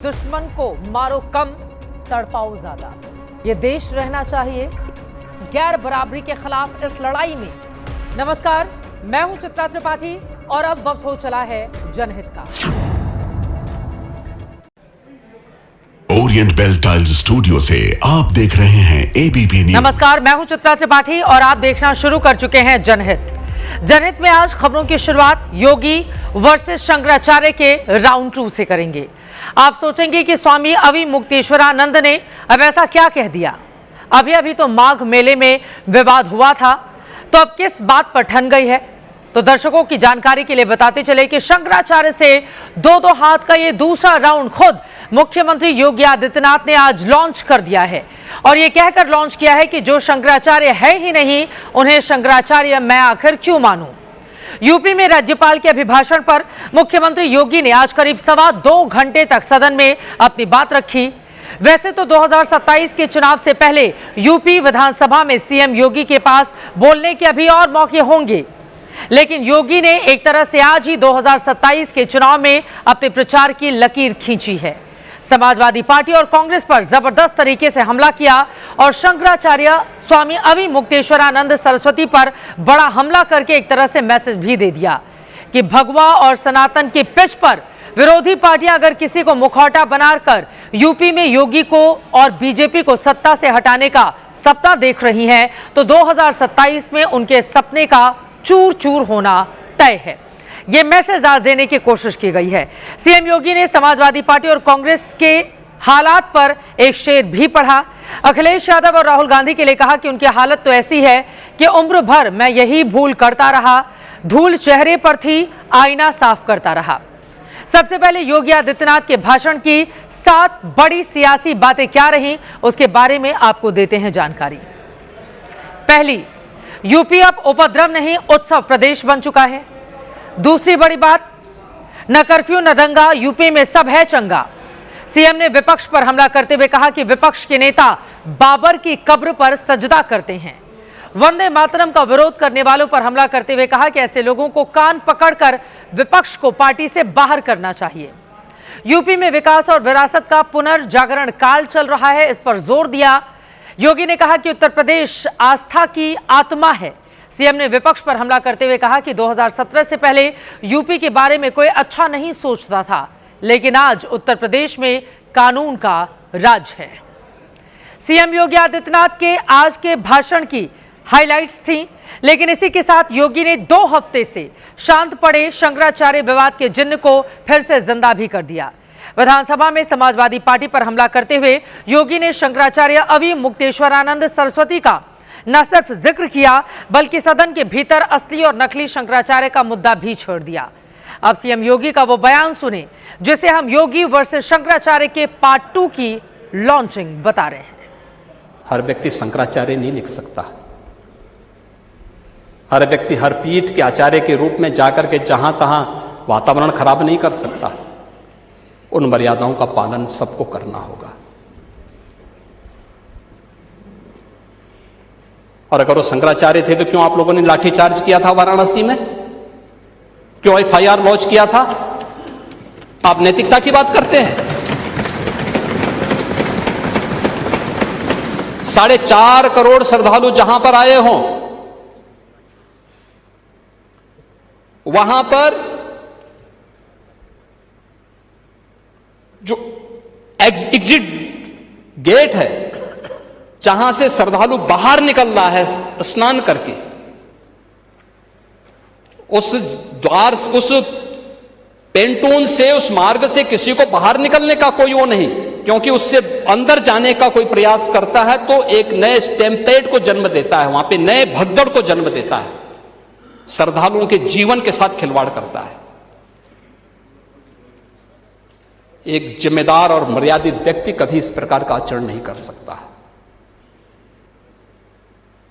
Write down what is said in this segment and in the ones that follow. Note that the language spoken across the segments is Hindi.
दुश्मन को मारो कम, तड़पाओ ज्यादा। ये देश रहना चाहिए गैर बराबरी के खिलाफ इस लड़ाई में। नमस्कार, मैं हूं चित्रा त्रिपाठी और अब वक्त हो चला है जनहित का। ओरिएंट बेल टाइल्स स्टूडियो से आप देख रहे हैं एबीपी न्यूज। नमस्कार, मैं हूं चित्रा त्रिपाठी और आप देखना शुरू कर चुके हैं जनहित। जनहित में आज खबरों की शुरुआत योगी वर्सेस शंकराचार्य के राउंड 2 से करेंगे। आप सोचेंगे कि स्वामी अविमुक्तेश्वरानंद ने अब ऐसा क्या कह दिया। अभी तो माघ मेले में विवाद हुआ था, तो अब किस बात पर ठन गई है। तो दर्शकों की जानकारी के लिए बताते चले कि शंकराचार्य से दो हाथ का ये दूसरा राउंड खुद मुख्यमंत्री योगी आदित्यनाथ ने आज लॉन्च कर दिया है और ये कहकर लॉन्च किया है कि जो शंकराचार्य है ही नहीं, उन्हें शंकराचार्य मैं आखिर क्यों मानूं। यूपी में राज्यपाल के अभिभाषण पर मुख्यमंत्री योगी ने आज करीब 2.25 घंटे तक सदन में अपनी बात रखी। वैसे तो 2027 के चुनाव से पहले यूपी विधानसभा में सीएम योगी के पास बोलने के अभी और मौके होंगे, लेकिन योगी ने एक तरह से आज ही 2027 के चुनाव में अपने प्रचार की लकीर खींची है। समाजवादी पार्टी और कांग्रेस पर जबरदस्त तरीके से हमला किया और शंकराचार्य स्वामी अविमुक्तेश्वरानंद सरस्वती पर बड़ा हमला करके एक तरह से मैसेज भी दे दिया कि भगवा और सनातन की पिच पर विरोधी पार्टियां अगर किसी को मुखौटा बनाकर यूपी में योगी को और बीजेपी को सत्ता से हटाने का सपना देख रही हैं, तो 2027 में उनके सपने का चूर चूर होना तय है। ये मैसेज आज देने की कोशिश की गई है। सीएम योगी ने समाजवादी पार्टी और कांग्रेस के हालात पर एक शेर भी पढ़ा। अखिलेश यादव और राहुल गांधी के लिए कहा कि उनकी हालत तो ऐसी है कि उम्र भर मैं यही भूल करता रहा, धूल चेहरे पर थी, आईना साफ करता रहा। सबसे पहले योगी आदित्यनाथ के भाषण की 7 बड़ी सियासी बातें क्या रही, उसके बारे में आपको देते हैं जानकारी। पहली, यूपी अब उपद्रव नहीं उत्सव प्रदेश बन चुका है। दूसरी बड़ी बात, न कर्फ्यू न दंगा, यूपी में सब है चंगा। सीएम ने विपक्ष पर हमला करते हुए कहा कि विपक्ष के नेता बाबर की कब्र पर सजदा करते हैं। वंदे मातरम का विरोध करने वालों पर हमला करते हुए कहा कि ऐसे लोगों को कान पकड़कर विपक्ष को पार्टी से बाहर करना चाहिए। यूपी में विकास और विरासत का पुनर्जागरण काल चल रहा है, इस पर जोर दिया। योगी ने कहा कि उत्तर प्रदेश आस्था की आत्मा है। सीएम ने विपक्ष पर हमला करते हुए कहा कि 2017 से पहले यूपी के बारे में कोई अच्छा नहीं सोचता था, लेकिन आज उत्तर प्रदेश में कानून का राज है। सीएम योगी आदित्यनाथ के आज के भाषण की हाइलाइट्स थी, लेकिन इसी के साथ योगी ने 2 हफ्ते से शांत पड़े शंकराचार्य विवाद के जिन्न को फिर से जिंदा भी कर दिया। विधानसभा में समाजवादी पार्टी पर हमला करते हुए योगी ने शंकराचार्य अविमुक्तेश्वरानंद सरस्वती का न सिर्फ जिक्र किया, बल्कि सदन के भीतर असली और नकली शंकराचार्य का मुद्दा भी छोड़ दिया। अब सीएम योगी का वो बयान सुने जिसे हम योगी वर्सेस शंकराचार्य के पार्ट 2 की लॉन्चिंग बता रहे हैं। हर व्यक्ति शंकराचार्य नहीं लिख सकता। हर व्यक्ति हर पीठ के आचार्य के रूप में जाकर के जहां तहां वातावरण खराब नहीं कर सकता। उन मर्यादाओं का पालन सबको करना होगा। और अगर वो शंकराचार्य थे तो क्यों आप लोगों ने लाठीचार्ज किया था वाराणसी में? क्यों एफआईआर लॉन्च किया था? आप नैतिकता की बात करते हैं। 4.5 करोड़ श्रद्धालु जहां पर आए हों, वहां पर जो एग्जिट गेट है, जहां से श्रद्धालु बाहर निकल रहा है स्नान करके, उस द्वार, उस पेंटून से, उस मार्ग से किसी को बाहर निकलने का कोई वो नहीं, क्योंकि उससे अंदर जाने का कोई प्रयास करता है तो एक नए स्टैम्पेड को जन्म देता है, वहां पे नए भगदड़ को जन्म देता है, श्रद्धालुओं के जीवन के साथ खिलवाड़ करता है। एक जिम्मेदार और मर्यादित व्यक्ति कभी इस प्रकार का आचरण नहीं कर सकता,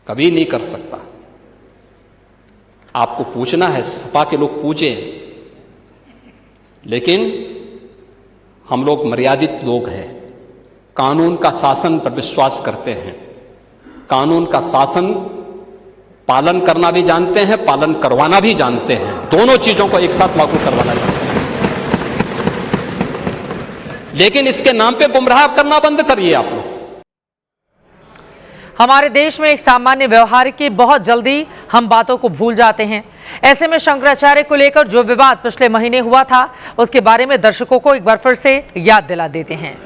कभी नहीं कर सकता। आपको पूछना है, सपा के लोग पूछें, लेकिन हम लोग मर्यादित लोग हैं, कानून का शासन पर विश्वास करते हैं, कानून का शासन पालन करना भी जानते हैं, पालन करवाना भी जानते हैं, दोनों चीजों को एक साथ लागू करवाना जानते हैं। लेकिन इसके नाम पे गुमराह करना बंद करिए आप लोग। हमारे देश में एक सामान्य व्यवहार की बहुत जल्दी हम बातों को भूल जाते हैं। ऐसे में शंकराचार्य को लेकर जो विवाद पिछले महीने हुआ था उसके बारे में दर्शकों को एक बार फिर से याद दिला देते हैं।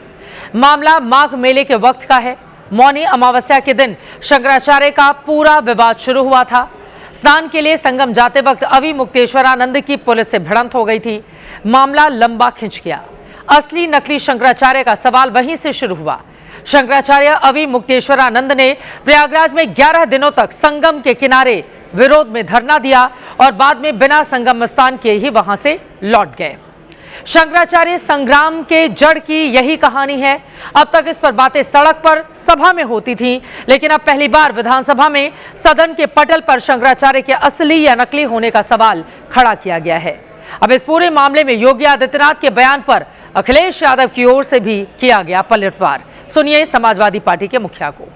मामला माघ मेले के वक्त का है। मौनी अमावस्या के दिन शंकराचार्य का पूरा विवाद शुरू हुआ था। स्नान के लिए संगम जाते वक्त अवि मुक्तेश्वरानंद की पुलिस से भिड़ंत हो गई थी। मामला लंबा खिंच गया। असली नकली शंकराचार्य का सवाल वहीं से शुरू हुआ। शंकराचार्य अवि मुक्तेश्वरानंद ने प्रयागराज में 11 दिनों तक संगम के किनारे विरोध में धरना दिया और बाद में बिना संगम स्नान किए ही वहां से लौट गए। शंकराचार्य संग्राम के जड़ की यही कहानी है। अब तक इस पर बातें सड़क पर सभा में होती थीं, लेकिन अब पहली बार विधानसभा में सदन के पटल पर शंकराचार्य के असली या नकली होने का सवाल खड़ा किया गया है। अब इस पूरे मामले में योगी आदित्यनाथ के बयान पर अखिलेश यादव की ओर से भी किया गया पलटवार। सुनिए समाजवादी पार्टी के मुखिया को।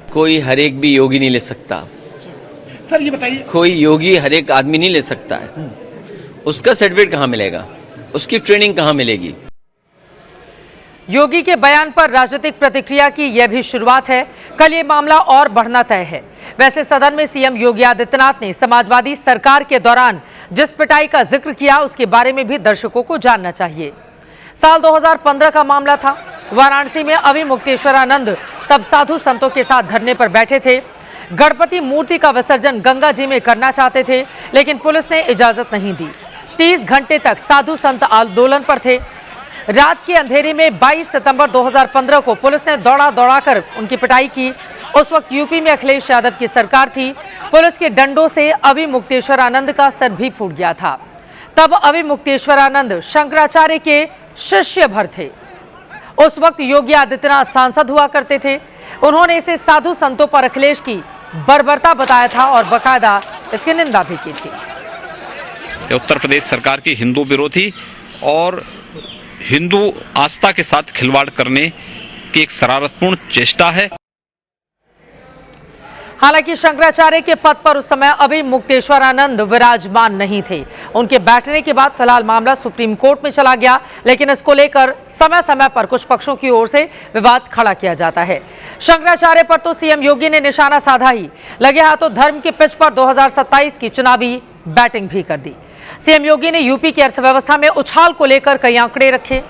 कोई हर एक भी योगी नहीं ले सकता सर, ये बताइए। कोई योगी हर एक आदमी नहीं ले सकता है। उसका सर्टिफिकेट कहाँ मिलेगा, उसकी ट्रेनिंग कहाँ मिलेगी। योगी के बयान पर राजनीतिक प्रतिक्रिया की यह भी शुरुआत है। कल ये मामला और बढ़ना तय है। वैसे सदन में सीएम योगी आदित्यनाथ ने समाजवादी सरकार के दौरान जिस पिटाई का जिक्र किया उसके बारे में भी दर्शकों को जानना चाहिए। साल 2015 का मामला था। वाराणसी में अवि मुक्तेश्वरानंद तब साधु संतों के साथ धरने पर बैठे थे। गणपति मूर्ति का विसर्जन गंगा जी में करना चाहते थे, लेकिन पुलिस ने इजाजत नहीं दी। 30 घंटे तक साधु संत आंदोलन पर थे। रात के अंधेरे में 22 सितंबर 2015 को पुलिस ने दौड़ा कर उनकी पिटाई की। उस वक्त यूपी में अखिलेश यादव की सरकार थी। पुलिस के डंडों से अवि मुक्तेश्वरानंद का सर भी फूट गया था। तब अवि मुक्तेश्वरानंद शंकराचार्य के शिष्य भर थे। उस वक्त योगी आदित्यनाथ सांसद हुआ करते थे। उन्होंने इसे साधु संतों पर अखिलेश की बर्बरता बताया था और बकायदा इसकी निंदा भी की थी। उत्तर प्रदेश सरकार की हिंदू विरोधी और हिंदू आस्था के साथ खिलवाड़ करने की एक शरारतपूर्ण चेष्टा है। हालांकि शंकराचार्य के पद पर उस समय अवि मुक्तेश्वरानंद विराजमान नहीं थे। उनके बैठने के बाद फिलहाल मामला सुप्रीम कोर्ट में चला गया, लेकिन इसको लेकर समय समय पर कुछ पक्षों की ओर से विवाद खड़ा किया जाता है। शंकराचार्य पर तो सीएम योगी ने निशाना साधा ही, लगे हाथों धर्म के पिच पर 2027 की चुनावी बैटिंग भी कर दी। सीएम योगी ने यूपी की अर्थव्यवस्था में उछाल को लेकर कई आंकड़े रखे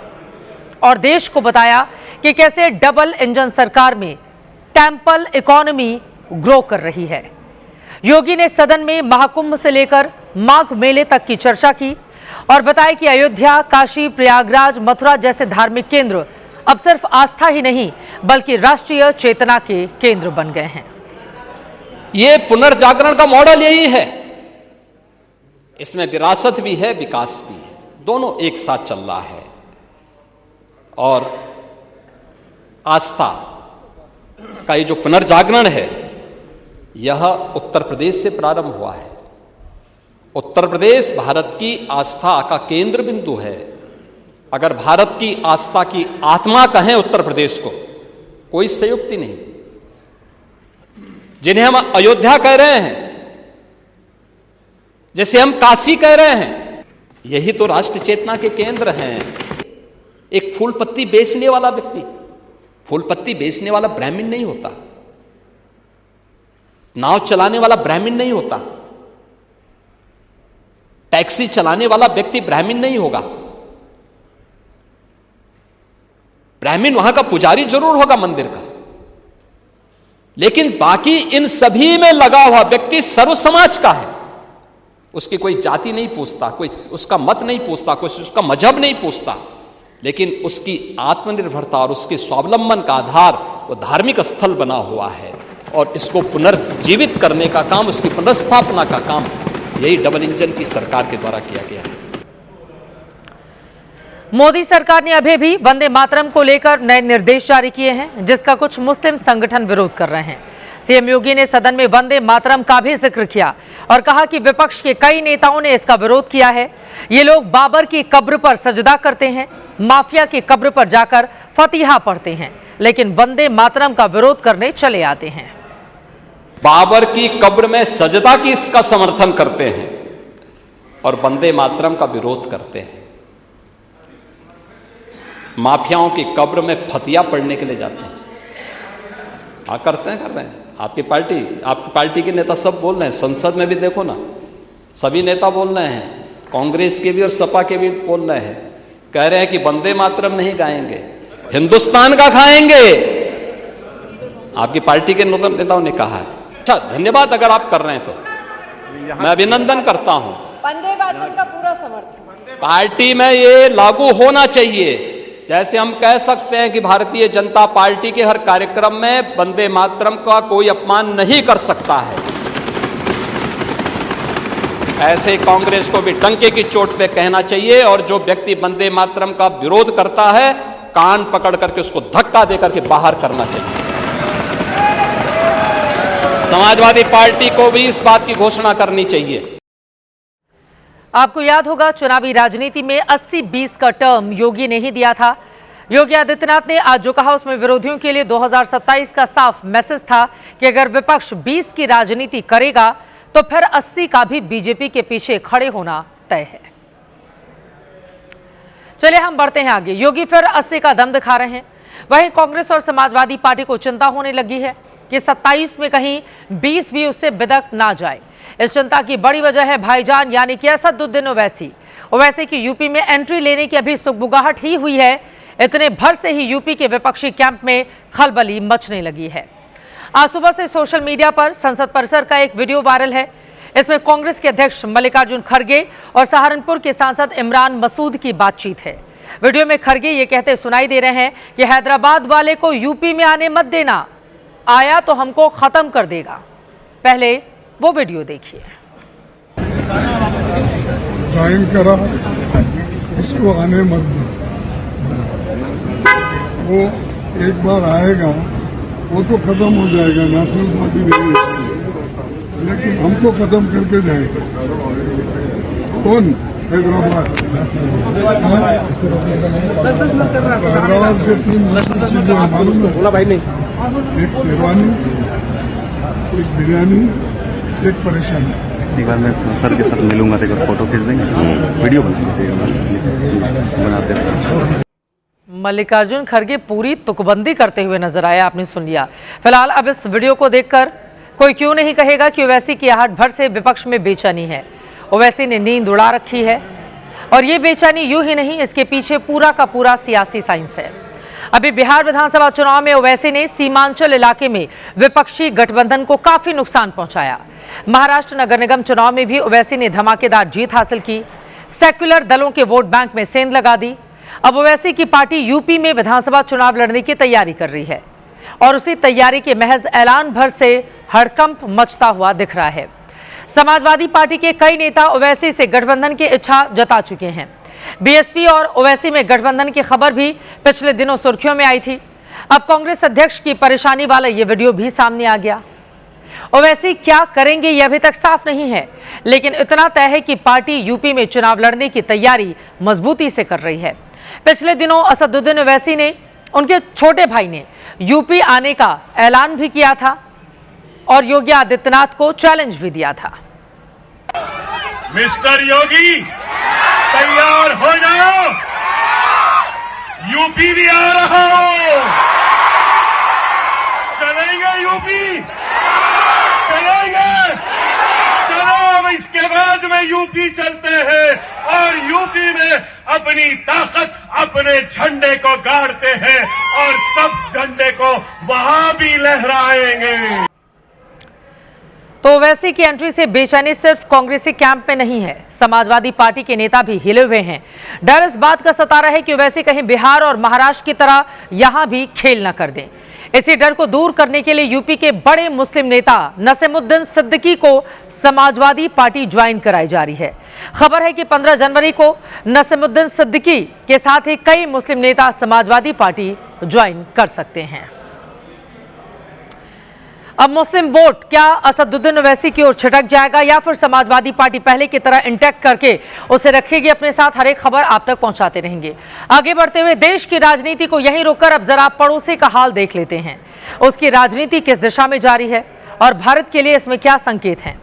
और देश को बताया कि कैसे डबल इंजन सरकार में टेम्पल इकोनॉमी ग्रो कर रही है। योगी ने सदन में महाकुंभ से लेकर माघ मेले तक की चर्चा की और बताया कि अयोध्या, काशी, प्रयागराज, मथुरा जैसे धार्मिक केंद्र अब सिर्फ आस्था ही नहीं बल्कि राष्ट्रीय चेतना के केंद्र बन गए हैं। ये पुनर्जागरण का मॉडल यही है। इसमें विरासत भी है, विकास भी है, दोनों एक साथ चल रहा है। और आस्था का ये जो पुनर्जागरण है यह उत्तर प्रदेश से प्रारंभ हुआ है। उत्तर प्रदेश भारत की आस्था का केंद्र बिंदु है। अगर भारत की आस्था की आत्मा कहें उत्तर प्रदेश को, कोई संयुक्ति नहीं। जिन्हें हम अयोध्या कह रहे हैं, जैसे हम काशी कह रहे हैं, यही तो राष्ट्र चेतना के केंद्र हैं। एक फूल पत्ती बेचने वाला व्यक्ति, फूल पत्ती बेचने वाला ब्राह्मण नहीं होता, नाव चलाने वाला ब्राह्मण नहीं होता, टैक्सी चलाने वाला व्यक्ति ब्राह्मण नहीं होगा। ब्राह्मण वहां का पुजारी जरूर होगा मंदिर का, लेकिन बाकी इन सभी में लगा हुआ व्यक्ति सर्व समाज का है। उसकी कोई जाति नहीं पूछता, कोई उसका मत नहीं पूछता, कोई उसका मजहब नहीं पूछता, लेकिन उसकी आत्मनिर्भरता और उसके स्वावलंबन का आधार वो धार्मिक स्थल बना हुआ है। और इसको पुनर्जीवित करने का काम, उसकी पुनर्स्थापना का काम यही डबल इंजन की सरकार के द्वारा किया गया है। मोदी सरकार ने अभी भी वंदे मातरम को लेकर नए निर्देश जारी किए हैं, जिसका कुछ मुस्लिम संगठन विरोध कर रहे हैं। सीएम योगी ने सदन में वंदे मातरम का भी जिक्र किया और कहा कि विपक्ष के कई नेताओं ने इसका विरोध किया है। ये लोग बाबर की कब्र पर सजदा करते हैं, माफिया की कब्र पर जाकर फतिहा पढ़ते हैं, लेकिन वंदे मातरम का विरोध करने चले आते हैं। बाबर की कब्र में सजदा की इसका समर्थन करते हैं और वंदे मातरम का विरोध करते हैं। माफियाओं की कब्र में फतिया पड़ने के लिए जाते हैं। हाँ करते हैं, कर रहे हैं। आपकी पार्टी के नेता सब बोल रहे हैं, संसद में भी देखो ना, सभी नेता बोल रहे हैं, कांग्रेस के भी और सपा के भी बोल रहे हैं, कह रहे हैं कि वंदे मातरम नहीं गाएंगे, हिंदुस्तान का खाएंगे। आपकी पार्टी के नेताओं ने कहा है। अच्छा, धन्यवाद अगर आप कर रहे हैं तो मैं अभिनंदन करता हूं। वंदे मातरम का पूरा समर्थन पार्टी में ये लागू होना चाहिए। जैसे हम कह सकते हैं कि भारतीय जनता पार्टी के हर कार्यक्रम में वंदे मातरम का कोई अपमान नहीं कर सकता है, ऐसे ही कांग्रेस को भी डंके की चोट पे कहना चाहिए, और जो व्यक्ति वंदे मातरम का विरोध करता है कान पकड़ करके उसको धक्का देकर के बाहर करना चाहिए। समाजवादी पार्टी को भी इस बात की घोषणा करनी चाहिए। आपको याद होगा, चुनावी राजनीति में 80-20 का टर्म योगी ने ही दिया था। योगी आदित्यनाथ ने आज जो कहा उसमें विरोधियों के लिए 2027 का साफ मैसेज था कि अगर विपक्ष 20 की राजनीति करेगा तो फिर 80 का भी बीजेपी के पीछे खड़े होना तय है। चलिए हम बढ़ते हैं आगे। योगी फिर 80 का दम दिखा रहे हैं। वहीं कांग्रेस और समाजवादी पार्टी को चिंता होने लगी है कि 27 में कहीं 20 भी उससे बिदक ना जाए। इस चिंता की बड़ी वजह है भाईजान यानी कि असदुद्दीन ओवैसी की यूपी में एंट्री लेने की अभी सुगबुगाहट ही हुई है। इतने भर से ही यूपी के विपक्षी कैंप में खलबली मचने लगी है। आज सुबह से सोशल मीडिया पर संसद परिसर का एक वीडियो वायरल है। इसमें कांग्रेस के अध्यक्ष मल्लिकार्जुन खड़गे और सहारनपुर के सांसद इमरान मसूद की बातचीत है। वीडियो में खड़गे ये कहते सुनाई दे रहे हैं कि हैदराबाद वाले को यूपी में आने मत देना, आया तो हमको खत्म कर देगा। पहले वो वीडियो देखिए। टाइम करा, उसको आने मत दो। वो एक बार आएगा वो तो खत्म हो जाएगा, नेशनल पार्टी नहीं है, लेकिन हमको खत्म करके जाएगा। कौन? हैदराबाद। हैदराबाद के 3 मुश्किल चीजें मालूम है, एक शेरवानी, एक बिरयानी, एक परेशानी। एक बार मैं सर के साथ मिलूंगा तो एक फोटो खींच देंगे, वीडियो बनाते हैं। मल्लिकार्जुन खड़गे पूरी तुकबंदी करते हुए नजर आए, आपने सुन लिया। फिलहाल अब इस वीडियो को देखकर कोई क्यों नहीं कहेगा कि ओवैसी की आहट भर से विपक्ष में बेचैनी है। ओवैसी ने नींद उड़ा रखी है और ये बेचैनी यूं ही नहीं, इसके पीछे पूरा का पूरा सियासी साइंस है। अभी बिहार विधानसभा चुनाव में ओवैसी ने सीमांचल इलाके में विपक्षी गठबंधन को काफी नुकसान पहुंचाया। महाराष्ट्र नगर निगम चुनाव में भी ओवैसी ने धमाकेदार जीत हासिल की, सेक्युलर दलों के वोट बैंक में सेंध लगा दी। अब ओवैसी की पार्टी यूपी में विधानसभा चुनाव लड़ने की तैयारी कर रही है और उसी तैयारी के महज ऐलान भर से हड़कंप मचता हुआ दिख रहा है। समाजवादी पार्टी के कई नेता ओवैसी से गठबंधन की इच्छा जता चुके हैं। बीएसपी और ओवैसी में गठबंधन की खबर भी पिछले दिनों सुर्खियों में आई थी। अब कांग्रेस अध्यक्ष की परेशानी वाला ये वीडियो भी सामने आ गया। ओवैसी क्या करेंगे ये अभी तक साफ नहीं है, लेकिन इतना तय है कि पार्टी यूपी में चुनाव लड़ने की तैयारी मजबूती से कर रही है। पिछले दिनों असदुद्दीन ओवैसी ने, उनके छोटे भाई ने यूपी आने का ऐलान भी किया था और योगी आदित्यनाथ को चैलेंज भी दिया था। मिस्टर योगी तैयार हो जाओ, यूपी भी आ रहा हो, चलेंगे यूपी, चलेंगे, चलो अब इसके बाद में यूपी चलते हैं और यूपी में अपनी ताकत अपने झंडे को गाड़ते हैं और सब झंडे को वहां भी लहराएंगे। तो ओवैसी की एंट्री से बेचैनी सिर्फ कांग्रेसी कैंप में नहीं है, समाजवादी पार्टी के नेता भी हिले हुए हैं। डर इस बात का सता रहा है कि ओवैसी कहीं बिहार और महाराष्ट्र की तरह यहां भी खेल न कर दें। इसी डर को दूर करने के लिए यूपी के बड़े मुस्लिम नेता नसीमुद्दीन सिद्दीकी को समाजवादी पार्टी ज्वाइन कराई जा रही है। खबर है कि 15 जनवरी को नसीमुद्दीन सिद्दीकी के साथ ही कई मुस्लिम नेता समाजवादी पार्टी ज्वाइन कर सकते हैं। अब मुस्लिम वोट क्या असदुद्दीन ओवैसी की ओर छिटक जाएगा या फिर समाजवादी पार्टी पहले की तरह इंटैक्ट करके उसे रखेगी अपने साथ? हर एक खबर आप तक पहुंचाते रहेंगे। आगे बढ़ते हुए देश की राजनीति को यहीं रोककर अब जरा पड़ोसी का हाल देख लेते हैं। उसकी राजनीति किस दिशा में जारी है और भारत के लिए इसमें क्या संकेत हैं।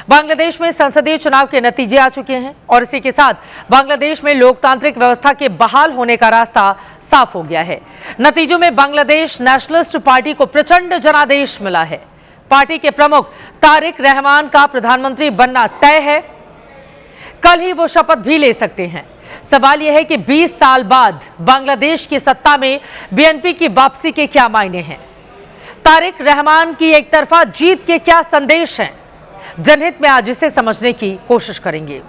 बांग्लादेश में संसदीय चुनाव के नतीजे आ चुके हैं और इसी के साथ बांग्लादेश में लोकतांत्रिक व्यवस्था के बहाल होने का रास्ता साफ हो गया है। नतीजों में बांग्लादेश नेशनलिस्ट पार्टी को प्रचंड जनादेश मिला है। पार्टी के प्रमुख तारिक रहमान का प्रधानमंत्री बनना तय है। कल ही वो शपथ भी ले सकते हैं। सवाल यह है कि 20 साल बाद बांग्लादेश की सत्ता में बीएनपी की वापसी के क्या मायने हैं? तारिक रहमान की एक तरफा जीत के क्या संदेश हैं? जनहित में आज इसे समझने की कोशिश करेंगे।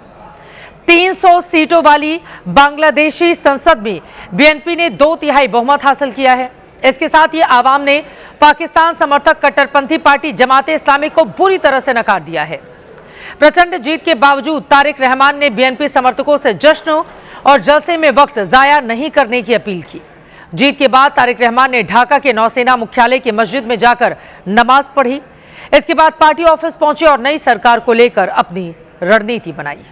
300 सीटों वाली बांग्लादेशी संसद में बीएनपी ने 2/3 बहुमत हासिल किया है। इसके साथ ही आवाम ने पाकिस्तान समर्थक कट्टरपंथी पार्टी जमाते इस्लामी को बुरी तरह से नकार दिया है। प्रचंड जीत के बावजूद तारिक रहमान ने बीएनपी समर्थकों से जश्न और जलसे में वक्त जाया नहीं करने की अपील की। जीत के बाद तारिक रहमान ने ढाका के नौसेना मुख्यालय की मस्जिद में जाकर नमाज पढ़ी। इसके बाद पार्टी ऑफिस पहुंचे और नई सरकार को लेकर अपनी रणनीति बनाई।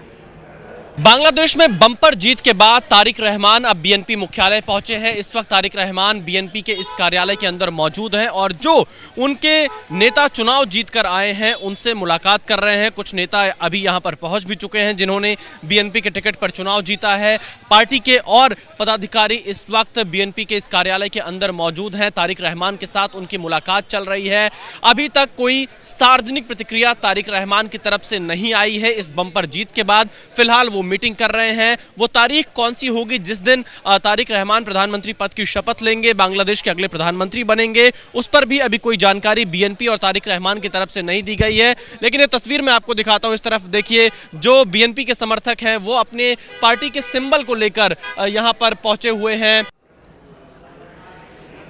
बांग्लादेश में बम्पर जीत के बाद तारिक रहमान अब बीएनपी मुख्यालय पहुंचे हैं। इस वक्त तारिक रहमान बीएनपी के इस कार्यालय के अंदर मौजूद हैं और जो उनके नेता चुनाव जीतकर आए हैं उनसे मुलाकात कर रहे हैं। कुछ नेता अभी यहां पर पहुंच भी चुके हैं जिन्होंने बीएनपी के टिकट पर चुनाव जीता है। पार्टी के और पदाधिकारी इस वक्त बीएनपी के इस कार्यालय के अंदर मौजूद हैं। तारिक रहमान के साथ उनकी मुलाकात चल रही है। अभी तक कोई सार्वजनिक प्रतिक्रिया तारिक रहमान की तरफ से नहीं आई है इस बम्पर जीत के बाद। फिलहाल वो मीटिंग कर रहे हैं। वो तारीख कौन सी होगी जिस दिन तारिक रहमान प्रधानमंत्री पद की शपथ लेंगे, बांग्लादेश के अगले प्रधानमंत्री बनेंगे, उस पर भी अभी कोई जानकारी बीएनपी और तारिक रहमान की तरफ से नहीं दी गई है। लेकिन ये तस्वीर मैं आपको दिखाता हूं। इस तरफ देखिए, जो बीएनपी के समर्थक हैं वो अपने पार्टी के सिंबल को लेकर यहां पर पहुंचे हुए हैं।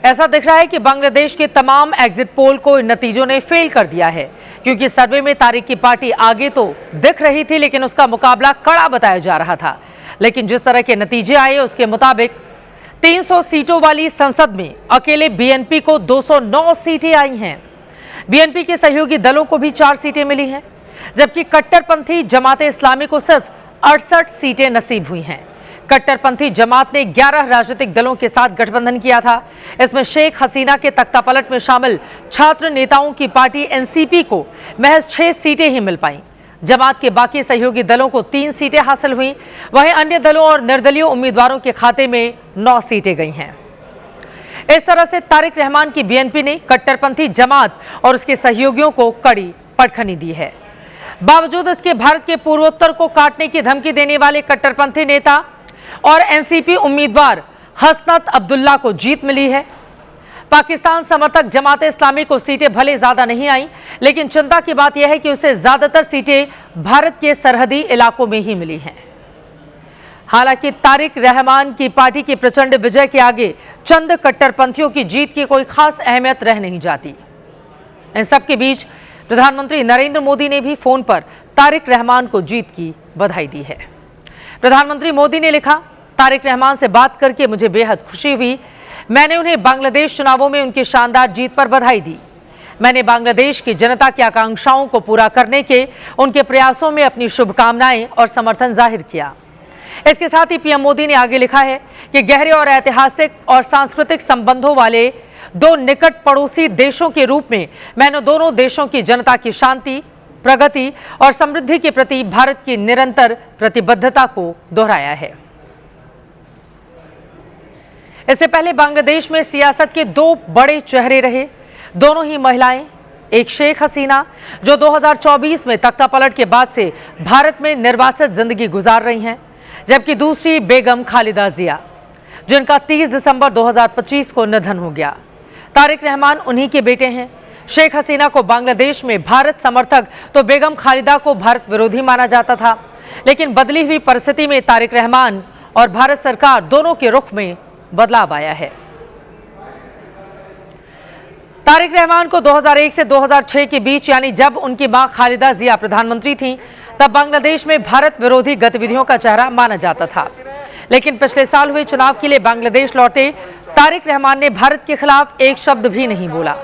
ऐसा दिख रहा है कि बांग्लादेश के तमाम एग्जिट पोल को इन नतीजों ने फेल कर दिया है, क्योंकि सर्वे में तारिक की पार्टी आगे तो दिख रही थी लेकिन उसका मुकाबला कड़ा बताया जा रहा था। लेकिन जिस तरह के नतीजे आए उसके मुताबिक 300 सीटों वाली संसद में अकेले बीएनपी को 209 सीटें आई हैं। बीएनपी के सहयोगी दलों को भी 4 सीटें मिली हैं, जबकि कट्टरपंथी जमाते इस्लामी को सिर्फ 68 सीटें नसीब हुई हैं। कट्टरपंथी जमात ने 11 राजनीतिक दलों के साथ गठबंधन किया था। इसमें शेख हसीना के तख्तापलट में शामिल छात्र नेताओं की पार्टी एनसीपी को महज 6 सीटें ही मिल पाईं। जमात के बाकी सहयोगी दलों को 3 सीटें हासिल हुई। वहीं अन्य दलों और निर्दलीय उम्मीदवारों के खाते में 9 सीटें गई हैं। इस तरह से तारिक रहमान की बीएनपी ने कट्टरपंथी जमात और उसके सहयोगियों को कड़ी पटखनी दी है। बावजूद इसके भारत के पूर्वोत्तर को काटने की धमकी देने वाले कट्टरपंथी नेता और एनसीपी उम्मीदवार हसनत अब्दुल्ला को जीत मिली है। पाकिस्तान समर्थक जमाते इस्लामी को सीटें भले ज्यादा नहीं आई, लेकिन चिंता की बात यह है कि उसे ज्यादातर सीटें भारत के सरहदी इलाकों में ही मिली हैं। हालांकि तारिक रहमान की पार्टी की प्रचंड विजय के आगे चंद कट्टरपंथियों की जीत की कोई खास अहमियत रह नहीं जाती। इन सबके बीच प्रधानमंत्री नरेंद्र मोदी ने भी फोन पर तारिक रहमान को जीत की बधाई दी है। प्रधानमंत्री मोदी ने लिखा, तारिक रहमान से बात करके मुझे बेहद खुशी हुई। मैंने उन्हें बांग्लादेश चुनावों में उनकी शानदार जीत पर बधाई दी। मैंने बांग्लादेश की जनता की आकांक्षाओं को पूरा करने के उनके प्रयासों में अपनी शुभकामनाएं और समर्थन जाहिर किया। इसके साथ ही पीएम मोदी ने आगे लिखा है कि गहरे और ऐतिहासिक और सांस्कृतिक संबंधों वाले 2 निकट पड़ोसी देशों के रूप में मैंने दोनों देशों की जनता की शांति, प्रगति और समृद्धि के प्रति भारत की निरंतर प्रतिबद्धता को दोहराया है। इससे पहले बांग्लादेश में सियासत के 2 बड़े चेहरे रहे, दोनों ही महिलाएं। एक शेख हसीना जो 2024 में तख्तापलट के बाद से भारत में निर्वासित जिंदगी गुजार रही हैं, जबकि दूसरी बेगम खालिदा जिया जिनका 30 दिसंबर 2025 को निधन हो गया। तारिक रहमान उन्हीं के बेटे हैं। शेख हसीना को बांग्लादेश में भारत समर्थक तो बेगम खालिदा को भारत विरोधी माना जाता था, लेकिन बदली हुई परिस्थिति में तारिक रहमान और भारत सरकार दोनों के रुख में बदलाव आया है। तारिक रहमान को 2001 से 2006 के बीच, यानी जब उनकी मां खालिदा जिया प्रधानमंत्री थीं, तब बांग्लादेश में भारत विरोधी गतिविधियों का चेहरा माना जाता था। लेकिन पिछले साल हुए चुनाव के लिए बांग्लादेश लौटे तारिक रहमान ने भारत के खिलाफ एक शब्द भी नहीं बोला,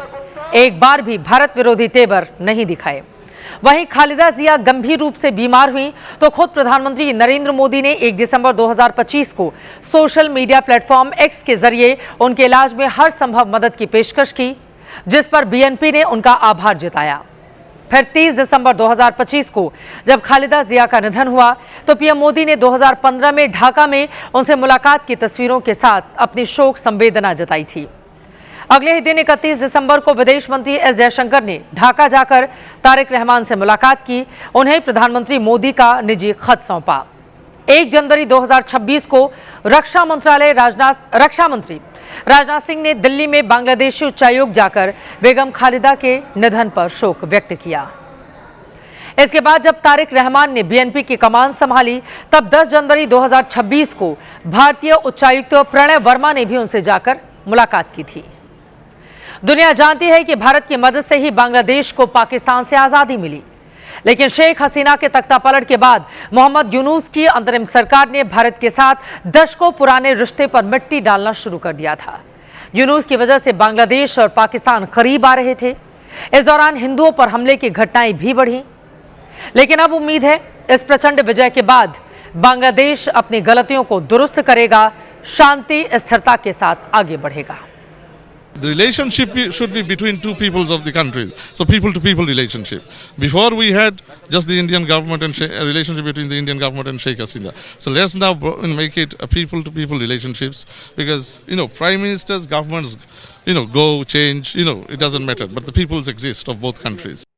एक बार भी भारत विरोधी तेवर नहीं दिखाए। वहीं खालिदा जिया गंभीर रूप से बीमार हुई तो खुद प्रधानमंत्री नरेंद्र मोदी ने 1 दिसंबर 2025 को सोशल मीडिया प्लेटफॉर्म एक्स के जरिए उनके इलाज में हर संभव मदद की पेशकश की, जिस पर बीएनपी ने उनका आभार जताया। फिर 30 दिसंबर 2025 को जब खालिदा जिया का निधन हुआ तो पीएम मोदी ने 2015 में ढाका में उनसे मुलाकात की तस्वीरों के साथ अपनी शोक संवेदना जताई थी। अगले ही दिन 31 दिसंबर को विदेश मंत्री एस जयशंकर ने ढाका जाकर तारिक रहमान से मुलाकात की, उन्हें प्रधानमंत्री मोदी का निजी खत सौंपा। 1 जनवरी 2026 को रक्षा मंत्री राजनाथ सिंह ने दिल्ली में बांग्लादेशी उच्चायोग जाकर बेगम खालिदा के निधन पर शोक व्यक्त किया। इसके बाद जब तारिक रहमान ने बीएनपी की कमान संभाली तब 10 जनवरी 2026 को भारतीय उच्चायुक्त प्रणय वर्मा ने भी उनसे जाकर मुलाकात की थी। दुनिया जानती है कि भारत की मदद से ही बांग्लादेश को पाकिस्तान से आजादी मिली, लेकिन शेख हसीना के तख्तापलट के बाद मोहम्मद यूनुस की अंतरिम सरकार ने भारत के साथ दशकों पुराने रिश्ते पर मिट्टी डालना शुरू कर दिया था। यूनुस की वजह से बांग्लादेश और पाकिस्तान करीब आ रहे थे। इस दौरान हिंदुओं पर हमले की घटनाएं भी बढ़ी, लेकिन अब उम्मीद है इस प्रचंड विजय के बाद बांग्लादेश अपनी गलतियों को दुरुस्त करेगा, शांति स्थिरता के साथ आगे बढ़ेगा। The relationship should be between two peoples of the countries, so people-to-people relationship. Before we had just the Indian government and a relationship between the Indian government and Sheikh Hasina. So let's now make it a people-to-people relationships, because prime ministers, governments, go change. It doesn't matter, but the peoples exist of both countries.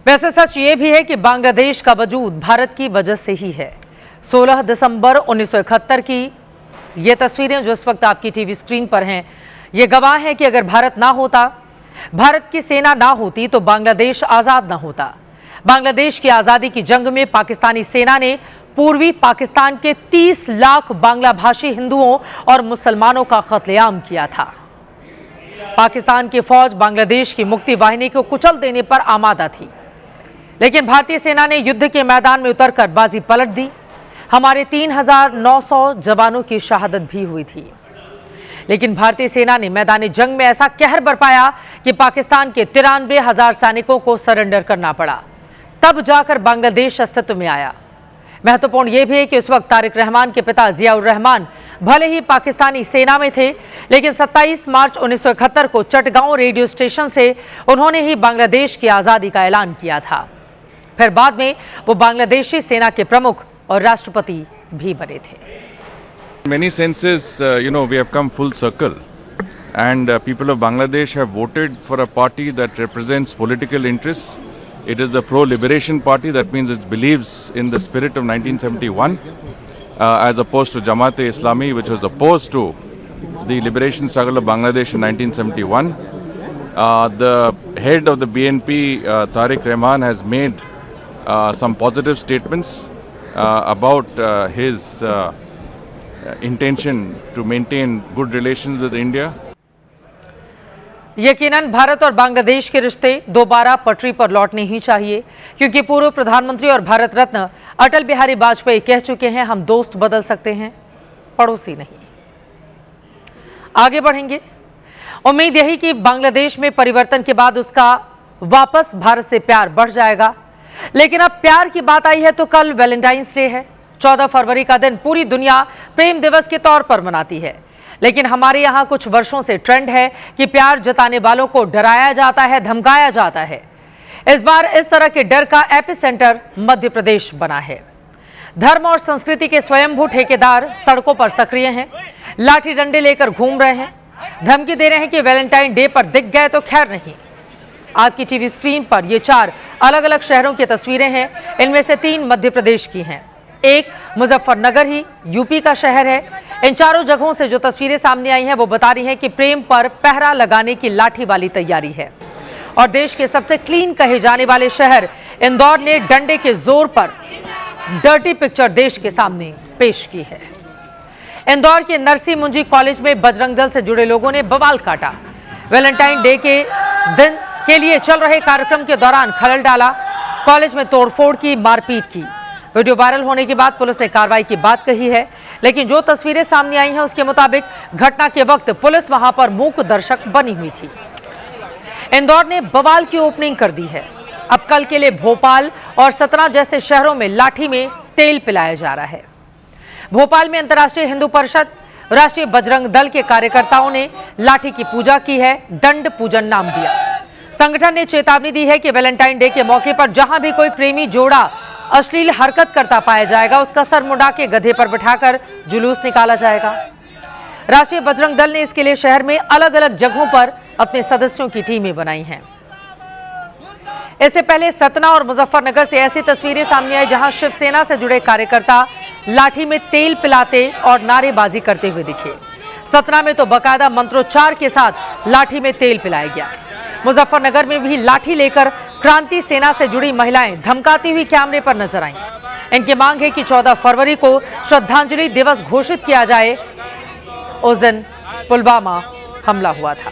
वैसे सच ये भी है कि बांग्लादेश का वजूद भारत की वजह से ही है। 16 दिसंबर 1971 की ये तस्वीरें जो इस वक्त आपकी टीवी स्क्रीन पर हैं, ये गवाह हैं कि अगर भारत ना होता, भारत की सेना ना होती तो बांग्लादेश आज़ाद ना होता। बांग्लादेश की आज़ादी की जंग में पाकिस्तानी सेना ने पूर्वी पाकिस्तान के 30 लाख बांग्ला भाषी हिंदुओं और मुसलमानों का कत्लेआम किया था। पाकिस्तान की फौज बांग्लादेश की मुक्ति वाहिनी को कुचल देने पर आमादा थी, लेकिन भारतीय सेना ने युद्ध के मैदान में उतरकर बाजी पलट दी। हमारे 3900 जवानों की शहादत भी हुई थी, लेकिन भारतीय सेना ने मैदानी जंग में ऐसा कहर बरपाया कि पाकिस्तान के 93,000 सैनिकों को सरेंडर करना पड़ा। तब जाकर बांग्लादेश अस्तित्व में आया। महत्वपूर्ण यह भी है कि उस वक्त तारिक रहमान के पिता जियाउर रहमान भले ही पाकिस्तानी सेना में थे, लेकिन 27 मार्च 1971 को चटगांव रेडियो स्टेशन से उन्होंने ही बांग्लादेश की आज़ादी का ऐलान किया था। फिर बाद में वो बांग्लादेशी सेना के प्रमुख और राष्ट्रपति भी बने थे। In many senses, we have come full circle, and people of Bangladesh have voted for a party that represents political interests. It is a pro-liberation party. That means it believes in the spirit of 1971, as opposed to Jamaat-e-Islami, which was opposed to the liberation struggle of Bangladesh in 1971. The head of the BNP, Tariq Rahman, has made some positive statements about his intention to maintain good relations with India. यकीनन भारत और बांग्लादेश के रिश्ते दोबारा पटरी पर लौटने ही चाहिए, क्योंकि पूर्व प्रधानमंत्री और भारत रत्न अटल बिहारी वाजपेयी कह चुके हैं, हम दोस्त बदल सकते हैं, पड़ोसी नहीं। आगे बढ़ेंगे। उम्मीद यही कि बांग्लादेश में परिवर्तन के बाद उसका वापस भारत से प्यार बढ़ जाएगा। लेकिन अब प्यार की बात आई है तो कल वैलेंटाइंस डे है। 14 फरवरी का दिन पूरी दुनिया प्रेम दिवस के तौर पर मनाती है, लेकिन हमारे यहाँ कुछ वर्षों से ट्रेंड है कि प्यार जताने वालों को डराया जाता है, धमकाया जाता है। इस बार इस तरह के डर का एपिसेंटर मध्य प्रदेश बना है। धर्म और संस्कृति के स्वयंभू ठेकेदार सड़कों पर सक्रिय हैं, लाठी डंडे लेकर घूम रहे हैं, धमकी दे रहे हैं कि वैलेंटाइन डे पर दिख गए तो खैर नहीं। आपकी टीवी स्क्रीन पर ये 4 अलग अलग शहरों की तस्वीरें हैं। इनमें से 3 मध्य प्रदेश की हैं, एक मुजफ्फरनगर ही यूपी का शहर है। इन चारों जगहों से जो तस्वीरें सामने आई हैं वो बता रही हैं कि प्रेम पर पहरा लगाने की लाठी वाली तैयारी है। और देश के सबसे क्लीन कहे जाने वाले शहर इंदौर ने डंडे के जोर पर डर्टी पिक्चर देश के सामने पेश की है। इंदौर के नरसी मुंजी कॉलेज में बजरंग दल से जुड़े लोगों ने बवाल काटा। वैलेंटाइन डे के दिन के लिए चल रहे कार्यक्रम के दौरान खलल डाला, कॉलेज में तोड़फोड़ की, मारपीट की। वीडियो वायरल होने के बाद पुलिस ने कार्रवाई की बात कही है, लेकिन जो तस्वीरें सामने आई हैं उसके मुताबिक घटना के वक्त पुलिस वहां पर मूक दर्शक बनी हुई थी। इंदौर ने बवाल की ओपनिंग कर दी है। अब कल के लिए भोपाल और सतना जैसे शहरों में लाठी में तेल पिलाया जा रहा है। भोपाल में अंतर्राष्ट्रीय हिंदू परिषद, राष्ट्रीय बजरंग दल के कार्यकर्ताओं ने लाठी की पूजा की है, दंड पूजन नाम दिया। संगठन ने चेतावनी दी है कि वैलेंटाइन डे के मौके पर जहां भी कोई प्रेमी जोड़ा अश्लील हरकत करता पाया जाएगा, उसका सर मुंडा के गधे पर बिठाकर जुलूस निकाला जाएगा। राष्ट्रीय बजरंग दल ने इसके लिए शहर में अलग अलग जगहों पर अपने सदस्यों की टीमें बनाई हैं। इससे पहले सतना और मुजफ्फरनगर से ऐसी तस्वीरें सामने आई जहां शिवसेना से जुड़े कार्यकर्ता लाठी में तेल पिलाते और नारेबाजी करते हुए दिखे। सतना में तो बाकायदा मंत्रोच्चार के साथ लाठी में तेल पिलाया गया। मुजफ्फरनगर में भी लाठी लेकर क्रांति सेना से जुड़ी महिलाएं धमकाती हुई कैमरे पर नजर आईं। इनकी मांग है कि 14 फरवरी को श्रद्धांजलि दिवस घोषित किया जाए। उस दिन पुलवामा हमला हुआ था।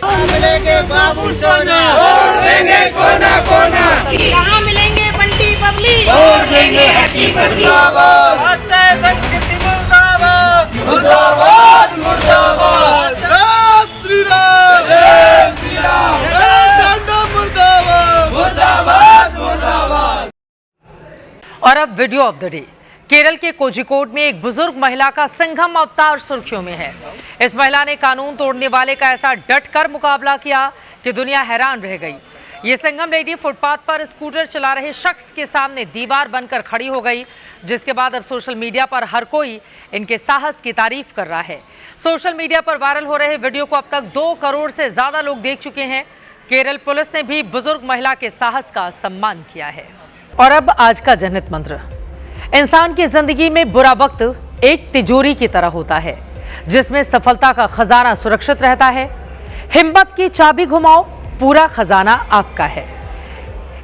मिलेंगे बाबू सोना, वोट देंगे कोना कोना, कहाँ मिलेंगे बंटी पब्लिक, वोट देंगे हट्टी पब्लिक। संस्कृति मुर्दाबाद, मुर्दाबाद, मुर्दाबाद। जय श्री राम, जय श्री राम, मुर्दाबाद, मुर्दाबाद, मुर्दाबाद। और अब video of the day. Kerala के कोझिकोड में एक बुजुर्ग महिला का सिंघम अवतार सुर्खियों में है। इस महिला ने कानून तोड़ने वाले का ऐसा डटकर मुकाबला किया कि दुनिया हैरान रह गई। ये सिंघम लेडी फुटपाथ पर स्कूटर चला रहे शख्स के सामने दीवार बनकर खड़ी हो गई, जिसके बाद अब सोशल मीडिया पर हर कोई इनके साहस की तारीफ कर रहा है। सोशल मीडिया पर वायरल हो रहे वीडियो को अब तक 2 करोड़ से ज्यादा लोग देख चुके हैं। केरल पुलिस ने भी बुजुर्ग महिला के साहस का सम्मान किया है। और अब आज का जनहित मंत्र। इंसान की जिंदगी में बुरा वक्त एक तिजोरी की तरह होता है जिसमें सफलता का खजाना सुरक्षित रहता है। हिम्मत की चाबी घुमाओ, पूरा खजाना आपका है।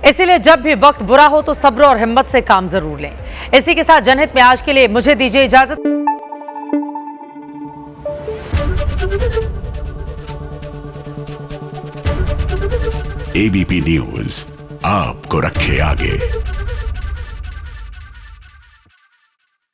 इसीलिए जब भी वक्त बुरा हो तो सब्र और हिम्मत से काम जरूर लें। इसी के साथ जनहित में आज के लिए मुझे दीजिए इजाजत। एबीपी न्यूज आपको रखे आगे।